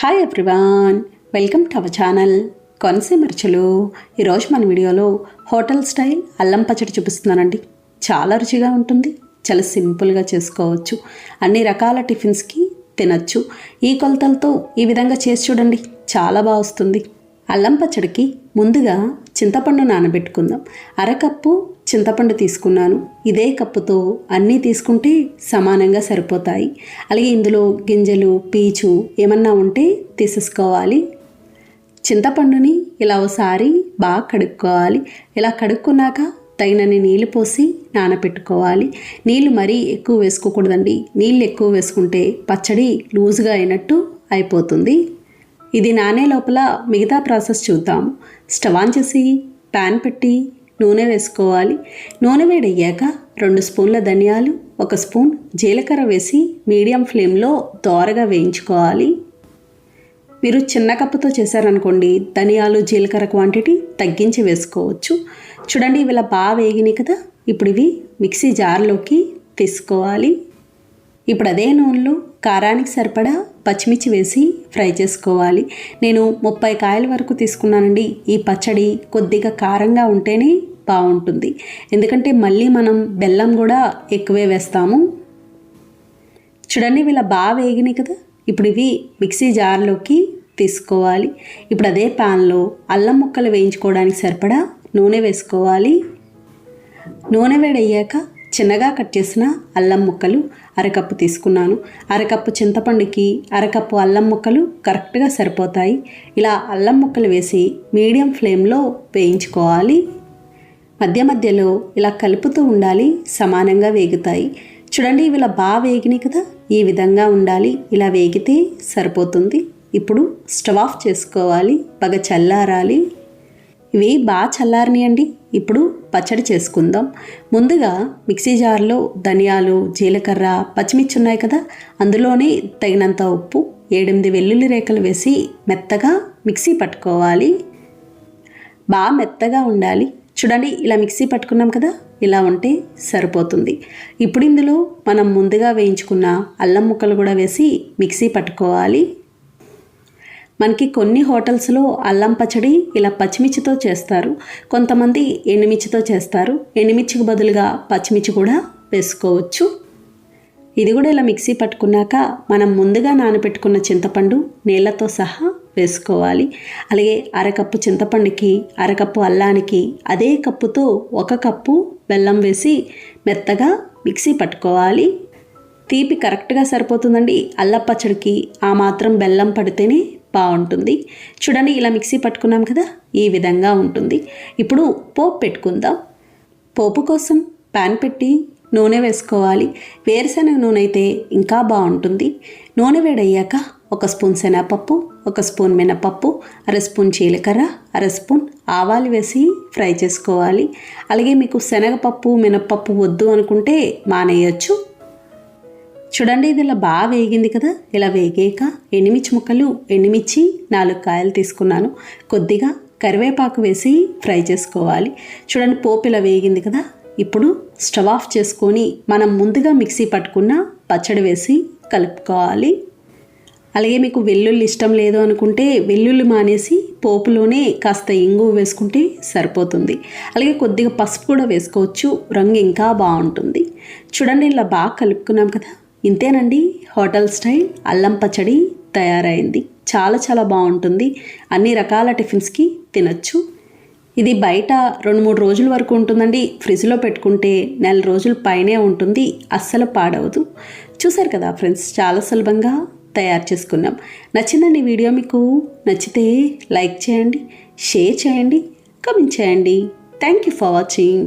Hi everyone, welcome to our channel Konaseema రుచులు. ఈరోజు మన వీడియోలో హోటల్ స్టైల్ అల్లం పచ్చడి చూపిస్తున్నానండి. చాలా రుచిగా ఉంటుంది, చాలా సింపుల్గా చేసుకోవచ్చు. అన్ని రకాల టిఫిన్స్కి తినచ్చు. ఈ కొలతలతో ఈ విధంగా చేసి చూడండి, చాలా బాగా వస్తుంది. అల్లం పచ్చడికి ముందుగా చింతపండు నానబెట్టుకుందాం. అరకప్పు చింతపండు తీసుకున్నాను. ఇదే కప్పుతో అన్నీ తీసుకుంటే సమానంగా సరిపోతాయి. అలాగే ఇందులో గింజలు, పీచు ఏమన్నా ఉంటే తీసేసుకోవాలి. చింతపండుని ఇలా ఒకసారి బాగా కడుక్కోవాలి. ఇలా కడుక్కున్నాక తగినన్ని నీళ్ళు పోసి నానబెట్టుకోవాలి. నీళ్ళు మరీ ఎక్కువ వేసుకోకూడదండి. నీళ్ళు ఎక్కువ వేసుకుంటే పచ్చడి లూజ్గా అయినట్టు అయిపోతుంది. ఇది నానే లోపల మిగతా ప్రాసెస్ చూద్దాం. స్టవ్ ఆన్ చేసి ప్యాన్ పెట్టి నూనె వేసుకోవాలి. నూనె వేడయ్యాక 2 స్పూన్ల ధనియాలు, 1 స్పూన్ జీలకర్ర వేసి మీడియం ఫ్లేమ్లో దోరగా వేయించుకోవాలి. మీరు చిన్న కప్పుతో చేశారనుకోండి, ధనియాలు జీలకర్ర క్వాంటిటీ తగ్గించి వేసుకోవచ్చు. చూడండి, ఇవి ఇలా బాగా వేగినాయి కదా. ఇప్పుడు ఇవి మిక్సీ జార్లోకి తీసుకోవాలి. ఇప్పుడు అదే నూనెలో కారానికి సరిపడా పచ్చిమిర్చి వేసి ఫ్రై చేసుకోవాలి. నేను 30 కాయల వరకు తీసుకున్నానండి. ఈ పచ్చడి కొద్దిగా కారంగా ఉంటేనే బాగుంటుంది, ఎందుకంటే మళ్ళీ మనం బెల్లం కూడా ఎక్కువే వేస్తాము. చూడండి, ఇలా బాగా వేగినాయి కదా. ఇప్పుడు ఇవి మిక్సీ జార్లోకి తీసుకోవాలి. ఇప్పుడు అదే ప్యాన్లో అల్లం ముక్కలు వేయించుకోవడానికి సరిపడా నూనె వేసుకోవాలి. నూనె వేడయ్యాక చిన్నగా కట్ చేసిన అల్లం ముక్కలు అరకప్పు తీసుకున్నాను. అరకప్పు చింతపండుకి అరకప్పు అల్లం ముక్కలు కరెక్ట్గా సరిపోతాయి. ఇలా అల్లం ముక్కలు వేసి మీడియం ఫ్లేమ్లో వేయించుకోవాలి. మధ్య మధ్యలో ఇలా కలుపుతూ ఉండాలి, సమానంగా వేగుతాయి. చూడండి, ఇవి ఇలా బాగా వేగినాయి కదా. ఈ విధంగా ఉండాలి, ఇలా వేగితే సరిపోతుంది. ఇప్పుడు స్టవ్ ఆఫ్ చేసుకోవాలి, బాగా చల్లారాలి. ఇవి బాగా చల్లారనియండి. ఇప్పుడు పచ్చడి చేసుకుందాం. ముందుగా మిక్సీ జార్లో ధనియాలు, జీలకర్ర, పచ్చిమిర్చి ఉన్నాయి కదా, అందులోనే తగినంత ఉప్పు, 7-8 వెల్లుల్లి రేఖలు వేసి మెత్తగా మిక్సీ పట్టుకోవాలి. బాగా మెత్తగా ఉండాలి. చూడండి, ఇలా మిక్సీ పట్టుకున్నాం కదా, ఇలా ఉంటే సరిపోతుంది. ఇప్పుడు ఇందులో మనం ముందుగా వేయించుకున్న అల్లం ముక్కలు కూడా వేసి మిక్సీ పట్టుకోవాలి. మనకి కొన్ని హోటల్స్లో అల్లం పచ్చడి ఇలా పచ్చిమిర్చితో చేస్తారు, కొంతమంది ఎండుమిర్చితో చేస్తారు. ఎండుమిర్చికి బదులుగా పచ్చిమిర్చి కూడా వేసుకోవచ్చు. ఇది కూడా ఇలా మిక్సీ పట్టుకున్నాక మనం ముందుగా నానబెట్టుకున్న చింతపండు నీళ్ళతో సహా వేసుకోవాలి. అలాగే అరకప్పు చింతపండుకి అరకప్పు అల్లానికి అదే కప్పుతో 1 కప్పు బెల్లం వేసి మెత్తగా మిక్సీ పట్టుకోవాలి. తీపి కరెక్ట్గా సరిపోతుందండి. అల్లం పచ్చడికి ఆ మాత్రం బెల్లం పడితేనే బాగుంటుంది. చూడండి, ఇలా మిక్సీ పట్టుకున్నాం కదా, ఈ విధంగా ఉంటుంది. ఇప్పుడు పోపు పెట్టుకుందాం. పోపు కోసం ప్యాన్ పెట్టి నూనె వేసుకోవాలి. వేరుశనగ నూనె అయితే ఇంకా బాగుంటుంది. నూనె వేడయ్యాక 1 స్పూన్ శనగపప్పు, 1 స్పూన్ మినపప్పు, 1/2 స్పూన్ జీలకర్ర, 1/2 స్పూన్ ఆవాలు వేసి ఫ్రై చేసుకోవాలి. అలాగే మీకు శనగపప్పు, మినపప్పు వద్దు అనుకుంటే మానేయచ్చు. చూడండి, ఇది ఇలా బాగా వేగింది కదా. ఇలా వేగాక ఎండుమిర్చి ముక్కలు, ఎండుమిర్చి 4 కాయలు తీసుకున్నాను. కొద్దిగా కరివేపాకు వేసి ఫ్రై చేసుకోవాలి. చూడండి, పోపు ఇలా వేగింది కదా. ఇప్పుడు స్టవ్ ఆఫ్ చేసుకొని మనం ముందుగా మిక్సీ పట్టుకున్న పచ్చడి వేసి కలుపుకోవాలి. అలాగే మీకు వెల్లుల్లి ఇష్టం లేదు అనుకుంటే వెల్లుల్లి మానేసి పోపులోనే కాస్త ఇంగువ వేసుకుంటే సరిపోతుంది. అలాగే కొద్దిగా పసుపు కూడా వేసుకోవచ్చు, రంగు ఇంకా బాగుంటుంది. చూడండి, ఇలా బాగా కలుపుకున్నాం కదా. ఇంతేనండి, హోటల్ స్టైల్ అల్లం పచ్చడి తయారైంది. చాలా చాలా బాగుంటుంది. అన్ని రకాల టిఫిన్స్కి తినచ్చు. ఇది బయట 2-3 రోజుల వరకు ఉంటుందండి. ఫ్రిడ్జ్లో పెట్టుకుంటే 1 రోజుల పైనే ఉంటుంది, అస్సలు పాడవదు. చూసారు కదా ఫ్రెండ్స్, చాలా సులభంగా తయారు చేసుకున్నాం. నచ్చిందండి వీడియో? మీకు నచ్చితే లైక్ చేయండి, షేర్ చేయండి, కామెంట్ చేయండి. Thank you for watching.